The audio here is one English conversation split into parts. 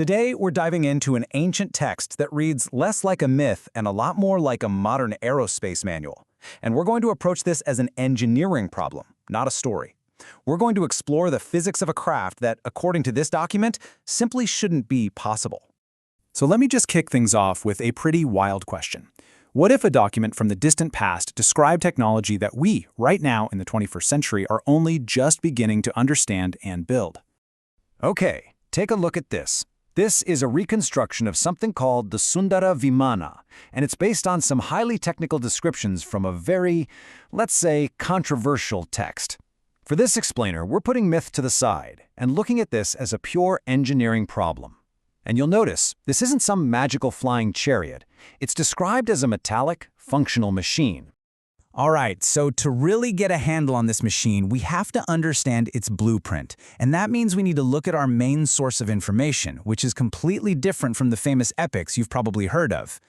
Today, we're diving into an ancient text that reads less like a myth and a lot more like a modern aerospace manual. And we're going to approach this as an engineering problem, not a story. We're going to explore the physics of a craft that, according to this document, simply shouldn't be possible. So let me just kick things off with a pretty wild question. What if a document from the distant past described technology that we, right now in the 21st century, are only just beginning to understand and build? Okay, take a look at this. This is a reconstruction of something called the Sundara Vimana, and it's based on some highly technical descriptions from a very, let's say, controversial text. For this explainer, we're putting myth to the side and looking at this as a pure engineering problem. And you'll notice, this isn't some magical flying chariot. It's described as a metallic, functional machine. All right, so to really get a handle on this machine, we have to understand its blueprint. And that means we need to look at our main source of information, which is completely different from the famous epics you've probably heard of.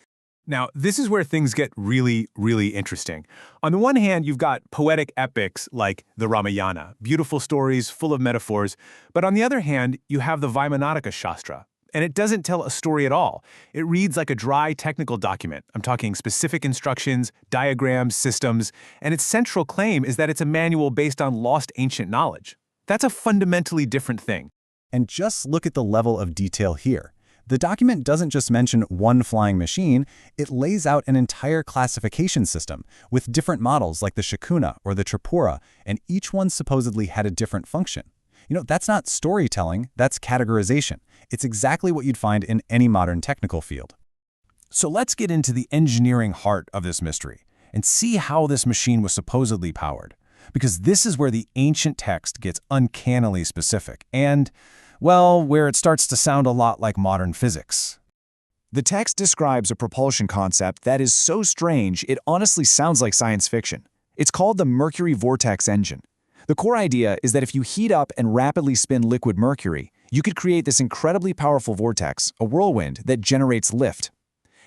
Now, this is where things get really, really interesting. On the one hand, you've got poetic epics like the Ramayana, beautiful stories full of metaphors. But on the other hand, you have the Vaimanika Shastra. And it doesn't tell a story at all. It reads like a dry technical document. I'm talking specific instructions, diagrams, systems, and its central claim is that it's a manual based on lost ancient knowledge. That's a fundamentally different thing. And just look at the level of detail here. The document doesn't just mention one flying machine, it lays out an entire classification system with different models like the Shakuna or the Tripura, and each one supposedly had a different function. That's not storytelling, that's categorization. It's exactly what you'd find in any modern technical field. So let's get into the engineering heart of this mystery and see how this machine was supposedly powered. Because this is where the ancient text gets uncannily specific and, well, where it starts to sound a lot like modern physics. The text describes a propulsion concept that is so strange it honestly sounds like science fiction. It's called the Mercury Vortex Engine. The core idea is that if you heat up and rapidly spin liquid mercury, you could create this incredibly powerful vortex, a whirlwind, that generates lift.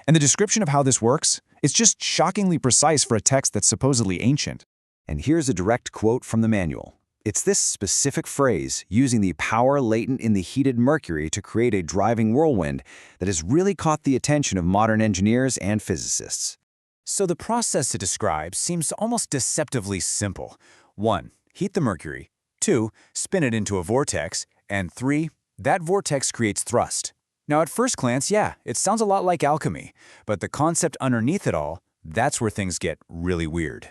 And the description of how this works is just shockingly precise for a text that's supposedly ancient. And here's a direct quote from the manual. It's this specific phrase, using the power latent in the heated mercury to create a driving whirlwind, that has really caught the attention of modern engineers and physicists. So the process it describes seems almost deceptively simple. 1. Heat the mercury. 2. Spin it into a vortex. And 3. That vortex creates thrust. Now at first glance, yeah, it sounds a lot like alchemy, but the concept underneath it all, that's where things get really weird.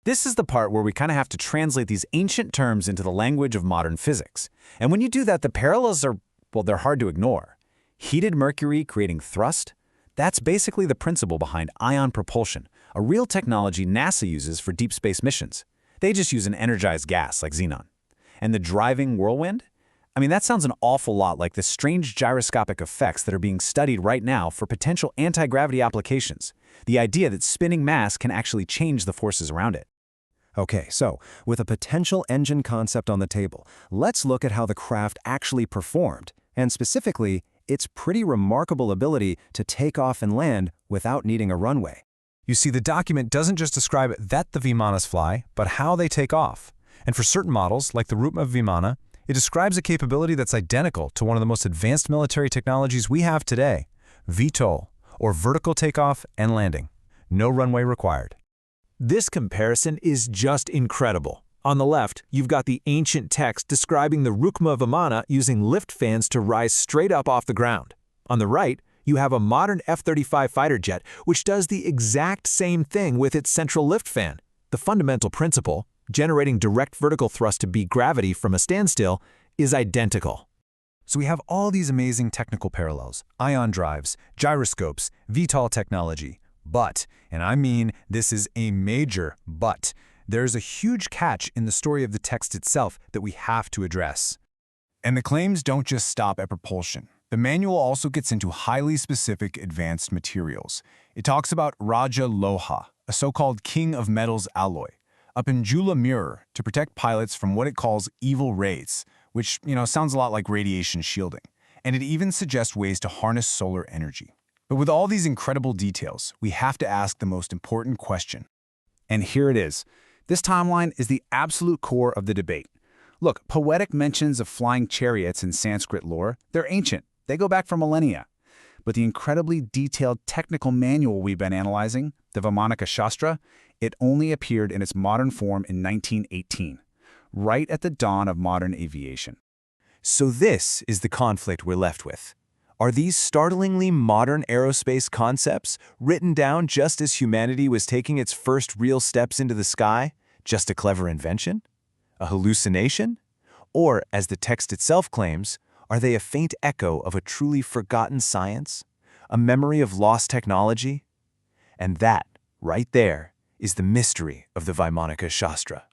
This is the part where we kind of have to translate these ancient terms into the language of modern physics. And when you do that, the parallels are, well, they're hard to ignore. Heated mercury creating thrust? That's basically the principle behind ion propulsion, a real technology NASA uses for deep space missions. They just use an energized gas like xenon. And the driving whirlwind? I mean, that sounds an awful lot like the strange gyroscopic effects that are being studied right now for potential anti-gravity applications. The idea that spinning mass can actually change the forces around it. Okay, so with a potential engine concept on the table, let's look at how the craft actually performed, and specifically, its pretty remarkable ability to take off and land without needing a runway. You see, the document doesn't just describe that the Vimanas fly, but how they take off. And for certain models, like the Rukma Vimana, it describes a capability that's identical to one of the most advanced military technologies we have today, VTOL, or vertical takeoff and landing. No runway required. This comparison is just incredible. On the left, you've got the ancient text describing the Rukma Vimana using lift fans to rise straight up off the ground. On the right, you have a modern F-35 fighter jet, which does the exact same thing with its central lift fan. The fundamental principle, generating direct vertical thrust to beat gravity from a standstill, is identical. So we have all these amazing technical parallels, ion drives, gyroscopes, VTOL technology. But, and I mean this is a major but, there's a huge catch in the story of the text itself that we have to address. And the claims don't just stop at propulsion. The manual also gets into highly specific advanced materials. It talks about Raja Loha, a so-called king of metals alloy, a pendula mirror to protect pilots from what it calls evil rays, which, sounds a lot like radiation shielding. And it even suggests ways to harness solar energy. But with all these incredible details, we have to ask the most important question. And here it is. This timeline is the absolute core of the debate. Look, poetic mentions of flying chariots in Sanskrit lore, they're ancient. They go back for millennia. But the incredibly detailed technical manual we've been analyzing, the Vaimanika Shastra, it only appeared in its modern form in 1918, right at the dawn of modern aviation. So this is the conflict we're left with. Are these startlingly modern aerospace concepts written down just as humanity was taking its first real steps into the sky? Just a clever invention? A hallucination? Or, as the text itself claims, are they a faint echo of a truly forgotten science? A memory of lost technology? And that, right there, is the mystery of the Vaimanika Shastra.